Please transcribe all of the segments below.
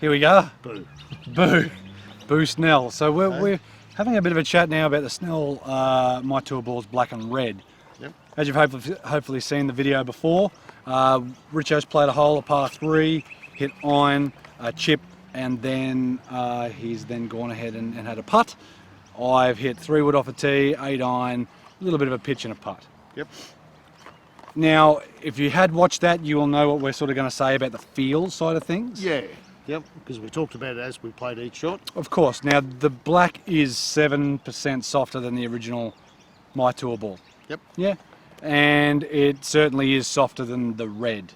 Here we go. Boo. Boo. Boo Snell. So we're having a bit of a chat now about the Snell My Tour balls black and red. Yep. As you've hopefully seen the video before, Richo's played a hole, a par 3, hit iron, a chip, and then he's then gone ahead and had a putt. I've hit 3 wood off a tee, 8 iron, a little bit of a pitch and a putt. Yep. Now, if you had watched that, you will know what we're sort of going to say about the feel side of things. Yeah. Yep. Because we talked about it as we played each shot. Of course. Now, the black is 7% softer than the original My Tour ball. Yep. Yeah. And it certainly is softer than the red.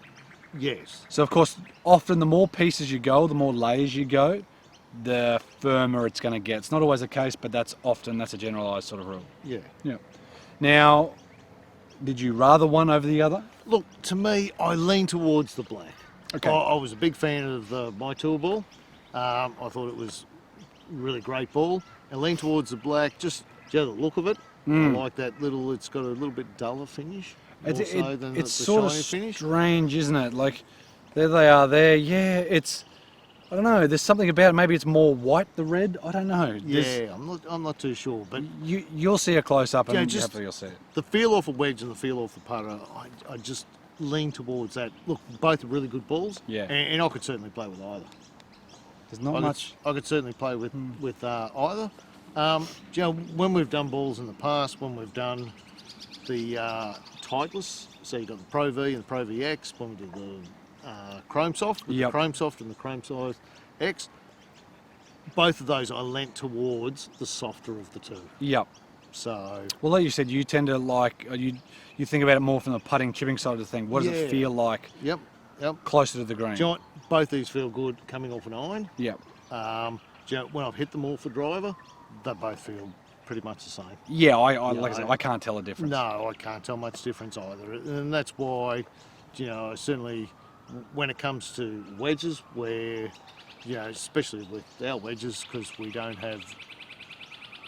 Yes. So, of course, often the more pieces you go, the more layers you go, the firmer it's going to get. It's not always the case, but that's a generalised sort of rule. Yeah. Yeah. Now, did you rather one over the other? Look, to me, I lean towards the black. Okay. I was a big fan of the My Tour ball. I thought it was a really great ball. I lean towards the black, just the look of it. I like that little, it's got a little bit duller finish. It's The sort of shiny finish. strange, isn't it? Like, there they are there. Yeah, I don't know, there's something about it. Maybe it's more white, the red. I don't know. Yeah, I'm not too sure. But you'll see a close-up and just hopefully you'll see it. the feel off a wedge and the feel off the putter, I just lean towards that. Look, both are really good balls. Yeah. And I could certainly play with either. There's not much. I could certainly play with either. You know, when we've done balls in the past, when we've done the Titleist, so you've got the Pro V and the Pro VX, when we did the Chrome Soft, with the Chrome Soft and the Chrome Soft X, both of those I leant towards the softer of the two. Yep. So, Well, like you said, you tend to like, you think about it more from the putting, chipping side of the thing. What does it feel like yep. closer to the green? Do you know what? Both these feel good coming off an iron. Yep. Do you know, when I've hit them all for driver, they both feel pretty much the same. Yeah, like I said, I can't tell a difference. No, I can't tell much difference either. And that's why, you know, certainly when it comes to wedges, where, you know, especially with our wedges, because we don't have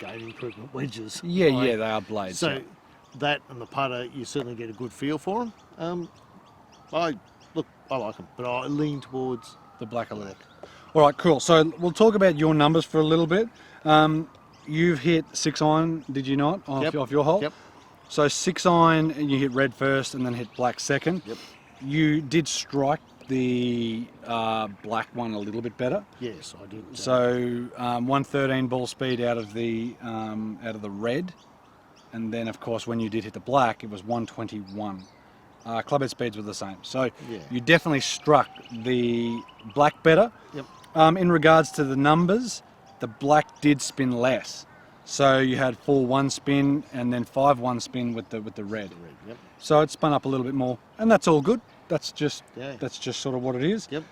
game improvement wedges. Yeah, they are blades. So that and the putter, you certainly get a good feel for them. I like them, but I lean towards the black a little. All right, cool. So we'll talk about your numbers for a little bit. You've hit 6 iron, did you not, off your hole? Yep. So 6 iron, and you hit red first and then hit black second. Yep. You did strike the black one a little bit better. Yes, I did. So 113 ball speed out of the red, and then of course when you did hit the black, it was 121. Clubhead speeds were the same. So you definitely struck the black better. Yep. In regards to the numbers, the black did spin less. So you had 4-1 spin and then 5-1 spin with the red. Yep. So it spun up a little bit more, and that's all good. That's just sort of what it is. Yep.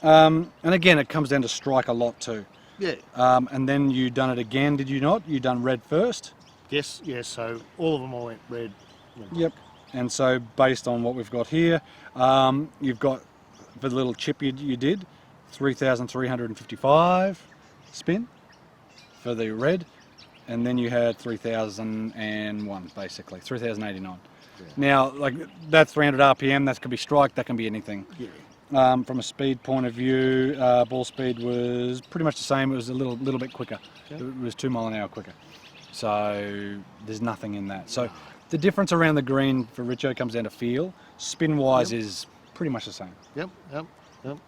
And again, it comes down to strike a lot too. Yeah. And then you done it again, did you not? You done red first? Yes. So all of them I went red. Yep. And so based on what we've got here, you've got for the little chip you did, 3,355 spin for the red, and then you had 3,001 basically, 3,089. Yeah. Now, like that's 300 RPM. That could be strike. That can be anything. Yeah. From a speed point of view, ball speed was pretty much the same. It was a little bit quicker. Yeah. It was 2 mile an hour quicker. So there's nothing in that. So the difference around the green for Richo comes down to feel. Spin-wise is pretty much the same. Yep.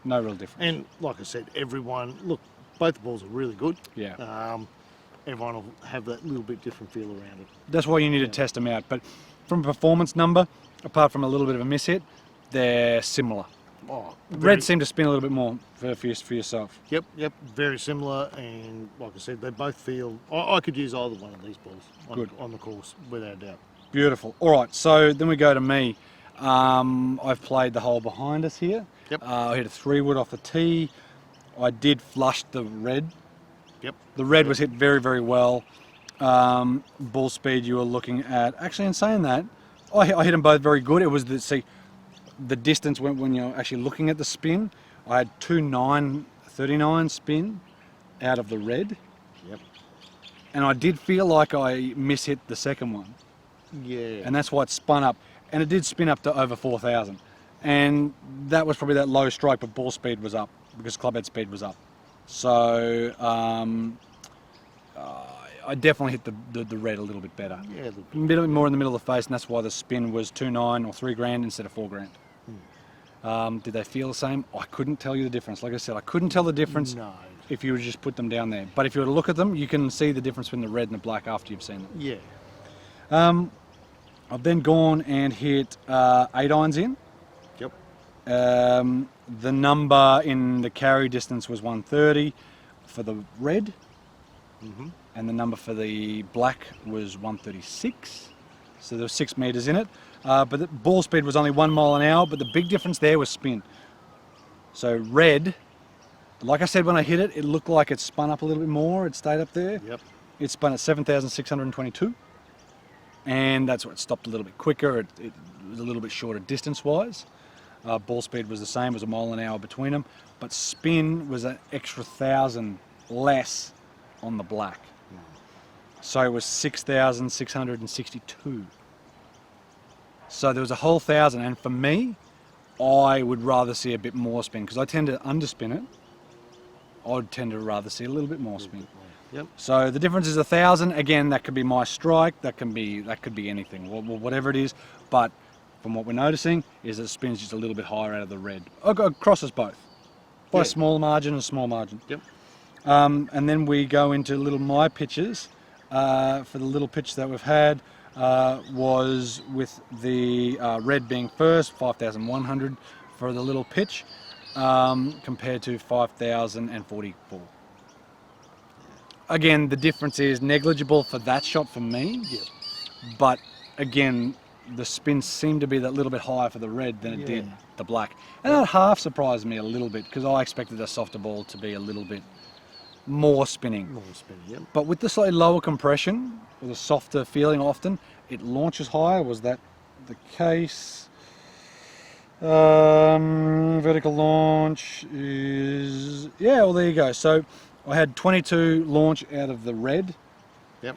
No real difference. And like I said, look, both the balls are really good. Yeah. Everyone will have that little bit different feel around it. That's why you need to test them out. But from a performance number, apart from a little bit of a miss hit, they're similar. Red seemed to spin a little bit more for yourself. Yep, very similar, and like I said, they both feel. I could use either one of these balls on the course, without a doubt. Beautiful. All right, so then we go to me. I've played the hole behind us here. Yep. I hit a 3 wood off the tee. I did flush the red. Yep. The red was hit very, very well. Ball speed you were looking at. Actually, in saying that, I hit them both very good. It was the distance when you're actually looking at the spin. I had 2.939 spin out of the red. Yep. And I did feel like I mishit the second one. Yeah. And that's why it spun up. And it did spin up to over 4,000. And that was probably that low strike, but ball speed was up because clubhead speed was up. So I definitely hit the red a little bit better. Yeah, A bit more in the middle of the face, and that's why the spin was 2.9 or 3 grand instead of 4 grand. Did they feel the same? I couldn't tell you the difference. Like I said, I couldn't tell the difference no. if you were to just put them down there. But if you were to look at them, you can see the difference between the red and the black after you've seen them. Yeah. I've then gone and hit 8 irons in. Yep. The number in the carry distance was 130 for the red, and the number for the black was 136. So there was 6 meters in it. But the ball speed was only 1 mile an hour, but the big difference there was spin. So red, like I said when I hit it, it looked like it spun up a little bit more. It stayed up there. Yep. It spun at 7,622. And that's where it stopped a little bit quicker. It was a little bit shorter distance-wise. Ball speed was the same, it was 1 mile an hour between them. But spin was an extra 1,000 less on the black. So it was 6,662. So there was a whole 1,000, and for me, I would rather see a bit more spin because I tend to underspin it. I'd tend to rather see a little bit more spin. Yep. So the difference is 1,000. Again, that could be my strike. That could be anything, whatever it is. But from what we're noticing is that the spin's just a little bit higher out of the red. Across us both, by a small margin and a small margin. Yep. And then we go into little my pitches. For the little pitch that we've had was with the red being first, 5,100 for the little pitch, compared to 5,044. Again, the difference is negligible for that shot for me. Yep. But again, the spin seemed to be that little bit higher for the red than it did the black. And that half surprised me a little bit because I expected a softer ball to be a little bit more spinning. More spinning, yep. But with the slightly lower compression, with a softer feeling often, it launches higher. Was that the case? Vertical launch is... Yeah, well, there you go. So I had 22 launch out of the red,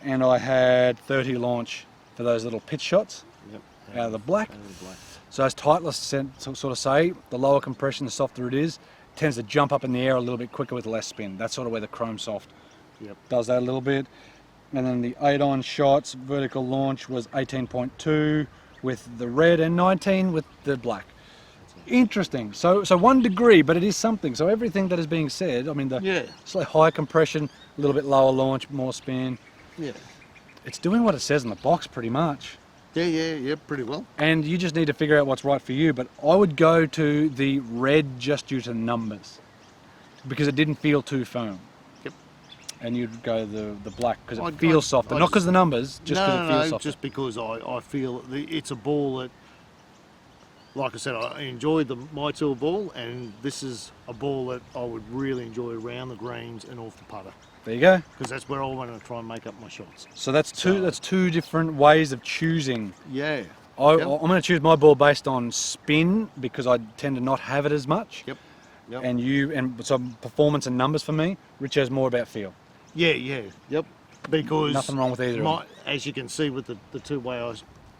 and I had 30 launch for those little pitch shots out of the black. So as Titleist sort of say, the lower compression, the softer it is, tends to jump up in the air a little bit quicker with less spin. That's sort of where the Chrome Soft does that a little bit. And then the 8-on shots, vertical launch was 18.2 with the red and 19 with the black. Interesting. So 1 degree, but it is something. So everything that is being said, I mean, the slightly higher compression, a little bit lower launch, more spin. Yeah. It's doing what it says in the box pretty much. Yeah, pretty well. And you just need to figure out what's right for you. But I would go to the red just due to numbers because it didn't feel too firm. Yep. And you'd go the black because it feels softer. Not because of the numbers, just because it feels softer. Just because I feel it's a ball that, like I said, I enjoyed the My Tool ball, and this is a ball that I would really enjoy around the greens and off the putter. There you go. Because that's where I want to try and make up my shots. So that's two different ways of choosing. Yeah. I'm going to choose my ball based on spin because I tend to not have it as much. Yep. And so performance and numbers for me. Richo's more about feel. Yeah. Yep. Because nothing wrong with either. As you can see with the two way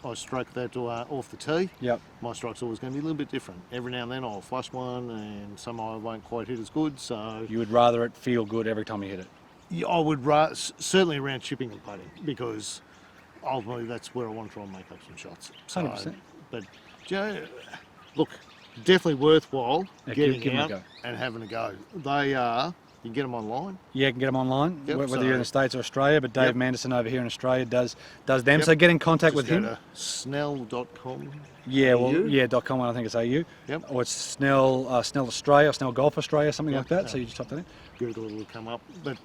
I stroke that off the tee. Yep. My stroke's always going to be a little bit different. Every now and then I'll flush one, and some I won't quite hit as good. So you would rather it feel good every time you hit it. Yeah, I would certainly around chipping and putting because ultimately that's where I want to try and make up some shots. 100%. But look, definitely worthwhile getting out and having a go. They are. You can get them online. Yeah, you can get them online, whether you're in the States or Australia. But Dave Manderson over here in Australia does them. So get in contact with him. SNELL.com. Yeah, .com. I think it's AU. Yep. Or it's SNELL Australia, SNELL Golf Australia, something like that. So you just type that in. Google it will come up. But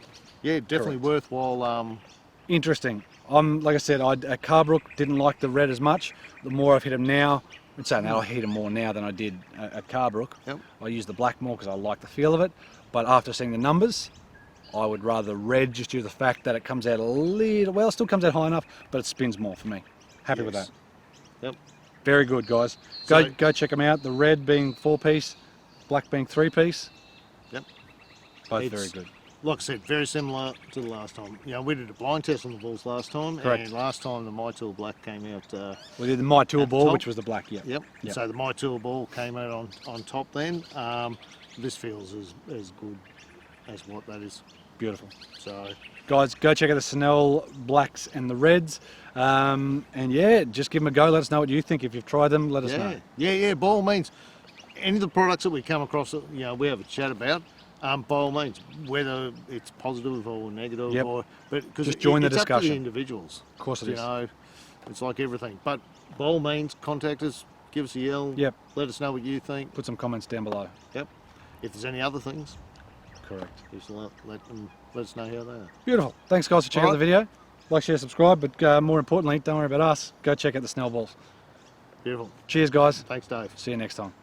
yeah, definitely worthwhile. Interesting. Like I said, at Carbrook didn't like the red as much. The more I've hit them now, I'd say now I hit them more now than I did at Carbrook. Yep. I use the black more because I like the feel of it. But after seeing the numbers, I would rather red just due to the fact that it comes out a little, well, it still comes out high enough, but it spins more for me. Happy with that. Yep. Very good, guys. Go check them out. The red being 4-piece, black being 3-piece. Yep. Both very good. Like I said, very similar to the last time. You know, we did a blind test on the balls last time. Correct. And last time the My Tool black came out. We did the My Tool ball, which was the black, Yep. So the My Tool ball came out on top then. This feels as good as what that is. Beautiful. So, Guys, go check out the SNELL blacks and the reds. And yeah, just give them a go. Let us know what you think. If you've tried them, let us know. Yeah, by all means. Any of the products that we come across that, you know, we have a chat about, by all means, whether it's positive or negative, Yep. but because Just join the it's up to discussion. the individuals. Of course it You is. know, it's like everything. But by all means, contact us, give us a yell. Yep. Let us know what you think. Put some comments down below. Yep. If there's any other things, Correct. just let us know how they are. Beautiful. Thanks, guys, for checking out the Alright. video. Like, share, subscribe, but more importantly, don't worry about us. Go check out the SNELL balls. Beautiful. Cheers, guys. Thanks, Dave. See you next time.